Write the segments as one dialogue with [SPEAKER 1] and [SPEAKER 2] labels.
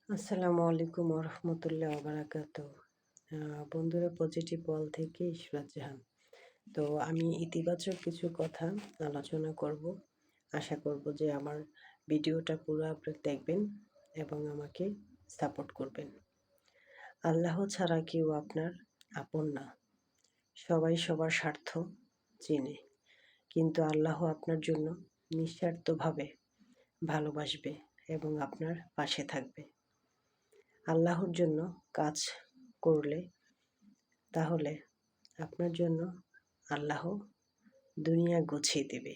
[SPEAKER 1] আসসালামু আলাইকুম রহমতুল্লাহ বারাকাতু। বন্ধুরা, পজিটিভ ওয়াল থেকে ইশরাত জাহান। তো আমি ইতিবাচক কিছু কথা আলোচনা করব। আশা করব যে আমার ভিডিওটা পুরো আপনারা দেখবেন এবং আমাকে সাপোর্ট করবেন। আল্লাহ ছাড়া কেউ আপনার আপন না। সবাই সবার স্বার্থ চেনে, কিন্তু আল্লাহ আপনার জন্য নিঃস্বার্থভাবে ভালোবাসবে এবং আপনার পাশে থাকবে। আল্লাহর জন্য কাজ করলে তাহলে আপনার জন্য আল্লাহ দুনিয়া গুছিয়ে দেবে।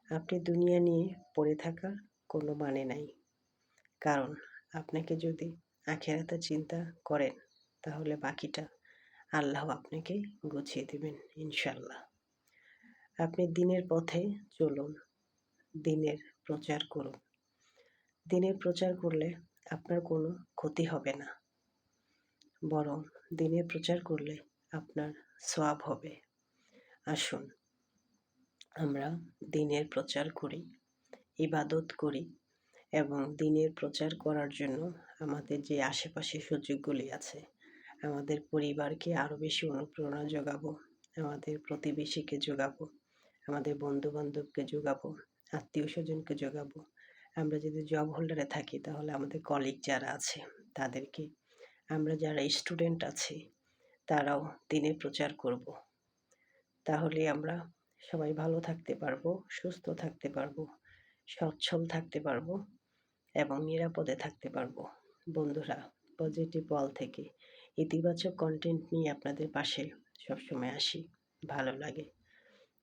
[SPEAKER 1] আপনি দুনিয়া নিয়ে পড়ে থাকার কোনো মানে নাই, কারণ আপনাকে যদি আখিরাতে চিন্তা করেন তাহলে বাকিটা আল্লাহ আপনাকে গুছিয়ে দেবেন ইনশাল্লাহ। আপনি দিনের পথে চলুন, দিনের প্রচার করুন। দিনের প্রচার করলে আপনার কোনো ক্ষতি হবে না, বরং দিনের প্রচার করলে আপনার সওয়াব হবে। আসুন আমরা দিনের প্রচার করি, ইবাদত করি এবং দিনের প্রচার করার জন্য আমাদের যে আশেপাশে সুযোগগুলি আছে, আমাদের পরিবারকে আরও বেশি অনুপ্রেরণা যোগাবো, আমাদের প্রতিবেশীকে যোগাবো, আমাদের বন্ধুবান্ধবকে যোগাবো, আত্মীয় স্বজনকে যোগাবো। আমরা যদি জব হোল্ডারে থাকি তাহলে আমাদের কলিগ যারা আছে তাদেরকে, আমরা যারা স্টুডেন্ট আছি তারাও দিনের প্রচার করব। তাহলে আমরা সবাই ভালো থাকতে পারবো, সুস্থ থাকতে পারবো, সচ্ছল থাকতে পারবো এবং নিরাপদে থাকতে পারবো। বন্ধুরা, পজিটিভ ওয়াল থেকে ইতিবাচক কন্টেন্ট নিয়ে আপনাদের পাশে সবসময় আসি, ভালো লাগে।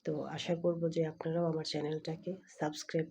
[SPEAKER 1] তো আশা করব যে আপনারাও আমার চ্যানেলটাকে সাবস্ক্রাইব